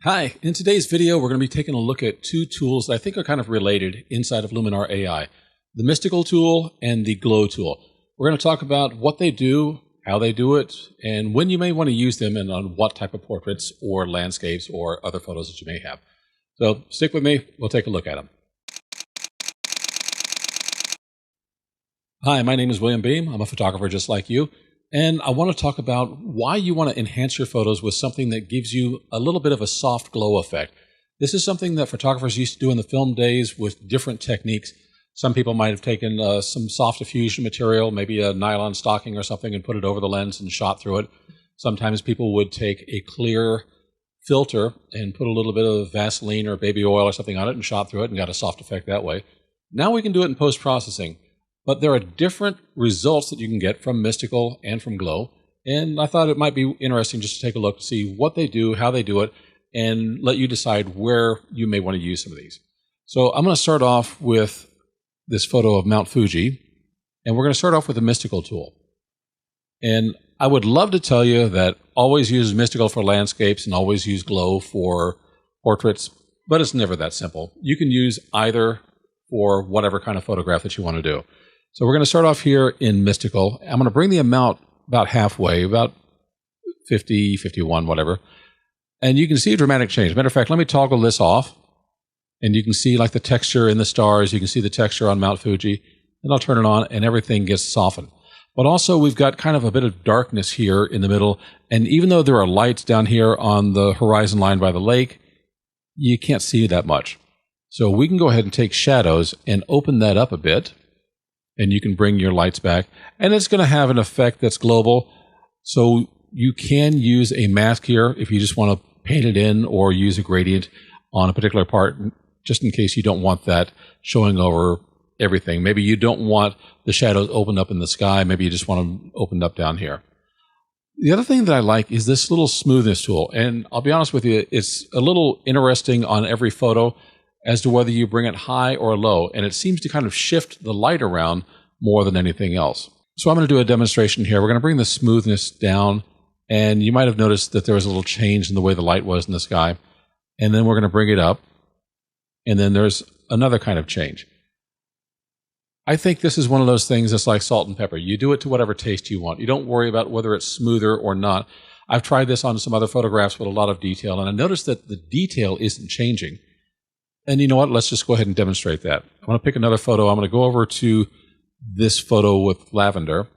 Hi, in today's video we're going to be taking a look at two tools that I think are kind of related inside of Luminar AI. The Mystical tool and the Glow tool. We're going to talk about what they do, how they do it, and when you may want to use them and on what type of portraits or landscapes or other photos that you may have. So stick with me, we'll take a look at them. Hi, my name is William Beem. I'm a photographer just like you. And I want to talk about why you want to enhance your photos with something that gives you a little bit of a soft glow effect. This is something that photographers used to do in the film days with different techniques. Some people might have taken some soft diffusion material, maybe a nylon stocking or something, and put it over the lens and shot through it. Sometimes people would take a clear filter and put a little bit of Vaseline or baby oil or something on it and shot through it and got a soft effect that way. Now we can do it in post-processing. But there are different results that you can get from Mystical and from Glow. And I thought it might be interesting just to take a look to see what they do, how they do it, and let you decide where you may want to use some of these. So I'm going to start off with this photo of Mount Fuji. And we're going to start off with the Mystical tool. And I would love to tell you that always use Mystical for landscapes and always use Glow for portraits. But it's never that simple. You can use either for whatever kind of photograph that you want to do. So we're going to start off here in Mystical. I'm going to bring the amount about halfway, about 50, 51, whatever. And you can see a dramatic change. Matter of fact, let me toggle this off. And you can see like the texture in the stars. You can see the texture on Mount Fuji. And I'll turn it on and everything gets softened. But also we've got kind of a bit of darkness here in the middle. And even though there are lights down here on the horizon line by the lake, you can't see that much. So we can go ahead and take shadows and open that up a bit. And you can bring your lights back. And it's going to have an effect that's global. So you can use a mask here if you just want to paint it in or use a gradient on a particular part, just in case you don't want that showing over everything. Maybe you don't want the shadows opened up in the sky. Maybe you just want them opened up down here. The other thing that I like is this little smoothness tool. And I'll be honest with you, it's a little interesting on every photo as to whether you bring it high or low. And it seems to kind of shift the light around more than anything else. So I'm going to do a demonstration here. We're going to bring the smoothness down. And you might have noticed that there was a little change in the way the light was in the sky. And then we're going to bring it up. And then there's another kind of change. I think this is one of those things that's like salt and pepper. You do it to whatever taste you want. You don't worry about whether it's smoother or not. I've tried this on some other photographs with a lot of detail. And I noticed that the detail isn't changing. And you know what? Let's just go ahead and demonstrate that. I'm going to pick another photo. I'm going to go over to this photo with lavender.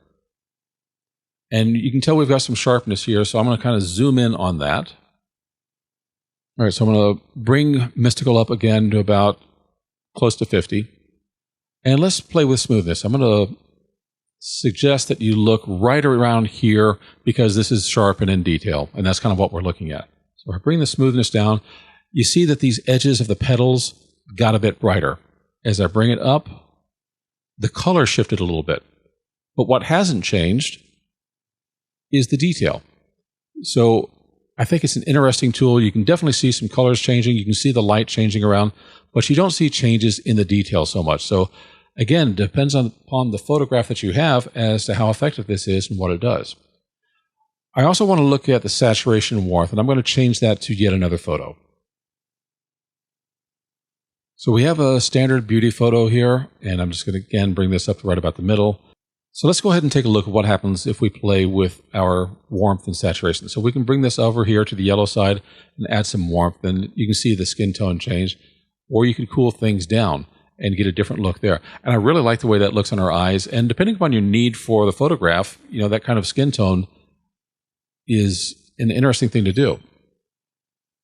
And you can tell we've got some sharpness here, so I'm going to kind of zoom in on that. All right, so I'm going to bring Mystical up again to about close to 50. And let's play with smoothness. I'm going to suggest that you look right around here because this is sharp and in detail, and that's kind of what we're looking at. So I bring the smoothness down. You see that these edges of the petals got a bit brighter. As I bring it up, the color shifted a little bit. But what hasn't changed is the detail. So I think it's an interesting tool. You can definitely see some colors changing. You can see the light changing around, but you don't see changes in the detail so much. So again, it depends upon the photograph that you have as to how effective this is and what it does. I also want to look at the saturation and warmth, and I'm going to change that to yet another photo. So we have a standard beauty photo here, and I'm just going to, again, bring this up to right about the middle. So let's go ahead and take a look at what happens if we play with our warmth and saturation. So we can bring this over here to the yellow side and add some warmth, and you can see the skin tone change. Or you can cool things down and get a different look there. And I really like the way that looks on our eyes. And depending upon your need for the photograph, you know, that kind of skin tone is an interesting thing to do.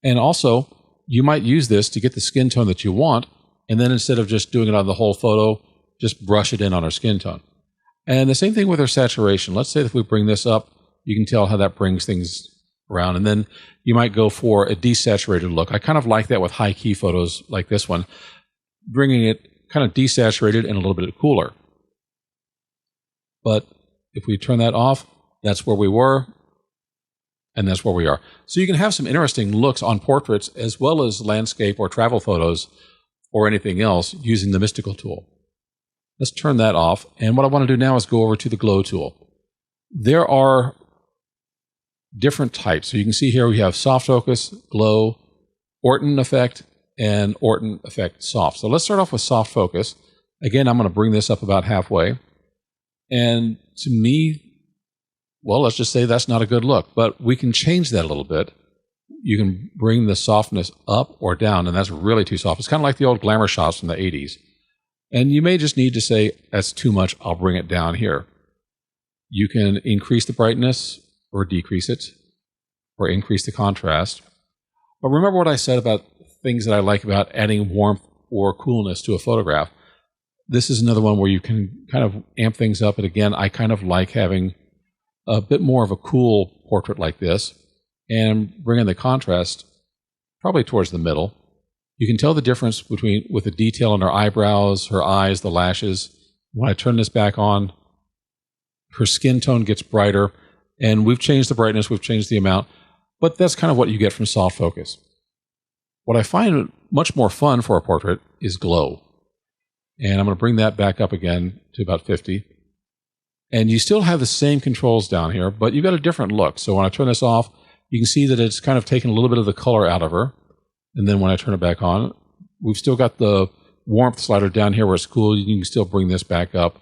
And also, you might use this to get the skin tone that you want, and then instead of just doing it on the whole photo, just brush it in on our skin tone. And the same thing with our saturation. Let's say if we bring this up, you can tell how that brings things around. And then you might go for a desaturated look. I kind of like that with high key photos like this one, bringing it kind of desaturated and a little bit cooler. But if we turn that off, that's where we were. And that's where we are. So you can have some interesting looks on portraits as well as landscape or travel photos or anything else using the Mystical tool. Let's turn that off. And what I want to do now is go over to the Glow tool. There are different types. So you can see here we have soft focus, glow, Orton effect and Orton effect soft. So let's start off with soft focus. Again, I'm going to bring this up about halfway. And to me, well, let's just say that's not a good look, but we can change that a little bit. You can bring the softness up or down, and that's really too soft. It's kind of like the old glamour shots from the 80s. And you may just need to say, that's too much, I'll bring it down here. You can increase the brightness or decrease it, or increase the contrast. But remember what I said about things that I like about adding warmth or coolness to a photograph. This is another one where you can kind of amp things up. And again, I kind of like having a bit more of a cool portrait like this and bringing the contrast probably towards the middle. You can tell the difference with the detail in her eyebrows, her eyes, the lashes. When I turn this back on, her skin tone gets brighter, and we've changed the brightness, we've changed the amount, but that's kind of what you get from soft focus. What I find much more fun for a portrait is glow. And I'm going to bring that back up again to about 50. And you still have the same controls down here, but you've got a different look. So when I turn this off, you can see that it's kind of taken a little bit of the color out of her. And then when I turn it back on, we've still got the warmth slider down here where it's cool. You can still bring this back up.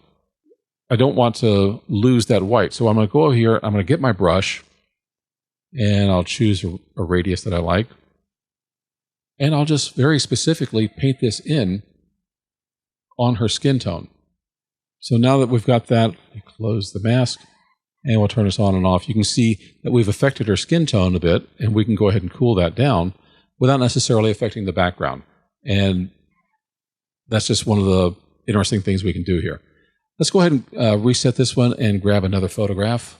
I don't want to lose that white. So I'm going to go over here. I'm going to get my brush, and I'll choose a radius that I like. And I'll just very specifically paint this in on her skin tone. So now that we've got that, we close the mask, and we'll turn this on and off. You can see that we've affected her skin tone a bit, and we can go ahead and cool that down without necessarily affecting the background. And that's just one of the interesting things we can do here. Let's go ahead and reset this one and grab another photograph.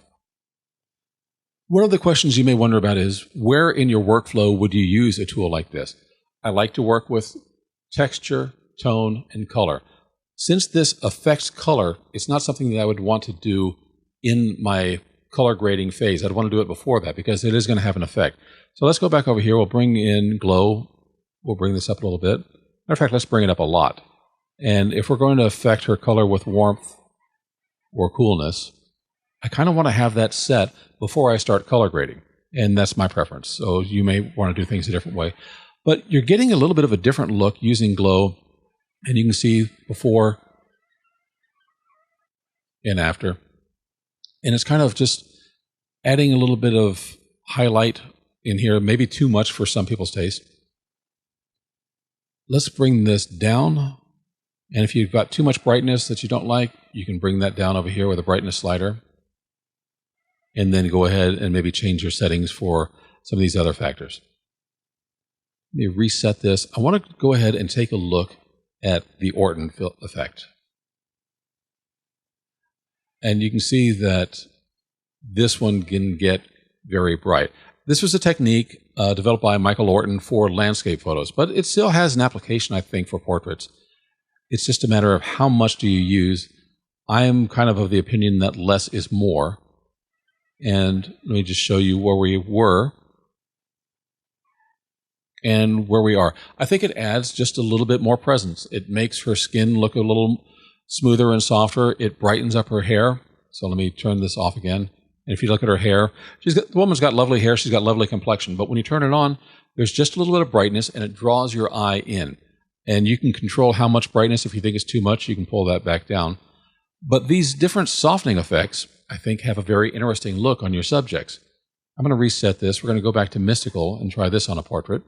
One of the questions you may wonder about is, where in your workflow would you use a tool like this? I like to work with texture, tone, and color. Since this affects color, it's not something that I would want to do in my color grading phase. I'd want to do it before that because it is going to have an effect. So let's go back over here. We'll bring in glow. We'll bring this up a little bit. Matter of fact, let's bring it up a lot. And if we're going to affect her color with warmth or coolness, I kind of want to have that set before I start color grading. And that's my preference. So you may want to do things a different way. But you're getting a little bit of a different look using glow. And you can see before and after. And it's kind of just adding a little bit of highlight in here, maybe too much for some people's taste. Let's bring this down. And if you've got too much brightness that you don't like, you can bring that down over here with a brightness slider. And then go ahead and maybe change your settings for some of these other factors. Let me reset this. I want to go ahead and take a look at the Orton effect. And you can see that this one can get very bright. This was a technique developed by Michael Orton for landscape photos, but it still has an application, I think, for portraits. It's just a matter of how much do you use. I am kind of the opinion that less is more. And let me just show you where we were and where we are. I think it adds just a little bit more presence. It makes her skin look a little smoother and softer. It brightens up her hair. So let me turn this off again. And if you look at her hair, the woman's got lovely hair. She's got lovely complexion. But when you turn it on, there's just a little bit of brightness, and it draws your eye in. And you can control how much brightness. If you think it's too much, you can pull that back down. But these different softening effects, I think, have a very interesting look on your subjects. I'm going to reset this. We're going to go back to Mystical and try this on a portrait.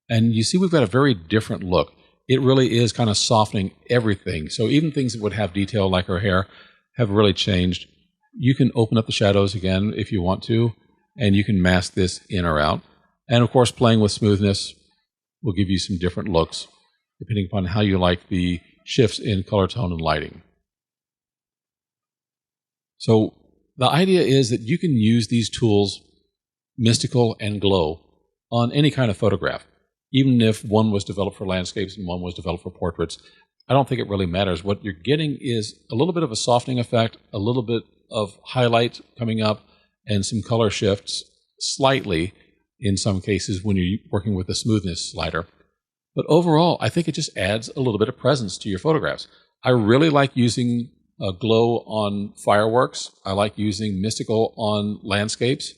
And you see we've got a very different look. It really is kind of softening everything. So even things that would have detail like her hair have really changed. You can open up the shadows again if you want to, and you can mask this in or out. And of course, playing with smoothness will give you some different looks depending upon how you like the shifts in color tone and lighting. So the idea is that you can use these tools, Mystical and Glow, on any kind of photograph. Even if one was developed for landscapes and one was developed for portraits, I don't think it really matters. What you're getting is a little bit of a softening effect, a little bit of highlight coming up, and some color shifts slightly in some cases when you're working with the smoothness slider. But overall, I think it just adds a little bit of presence to your photographs. I really like using Glow on fireworks. I like using Mystical on landscapes.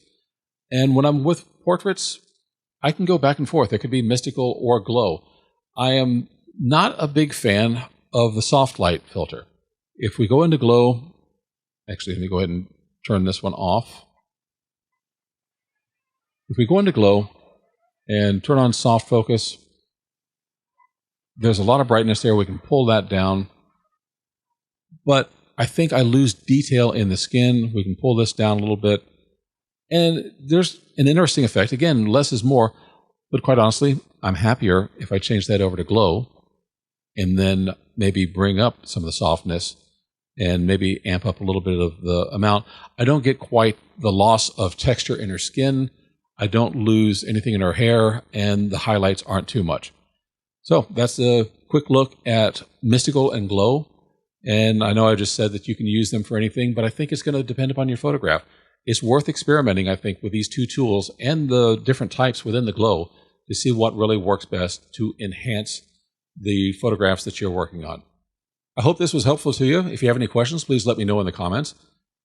And when I'm with portraits, I can go back and forth. It could be mystical or glow. I am not a big fan of the soft light filter. If we go into glow, actually, let me go ahead and turn this one off. If we go into glow and turn on soft focus, there's a lot of brightness there. We can pull that down. But I think I lose detail in the skin. We can pull this down a little bit. And there's an interesting effect. Again, less is more. But quite honestly, I'm happier if I change that over to glow and then maybe bring up some of the softness and maybe amp up a little bit of the amount. I don't get quite the loss of texture in her skin. I don't lose anything in her hair, and the highlights aren't too much. So that's a quick look at Mystical and Glow. And I know I just said that you can use them for anything, but I think it's going to depend upon your photograph. It's worth experimenting, I think, with these two tools and the different types within the Glow to see what really works best to enhance the photographs that you're working on. I hope this was helpful to you. If you have any questions, please let me know in the comments.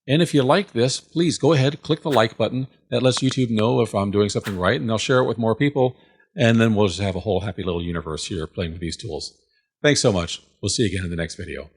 And if you like this, please go ahead, click the like button. That lets YouTube know if I'm doing something right, and I'll share it with more people. And then we'll just have a whole happy little universe here playing with these tools. Thanks so much. We'll see you again in the next video.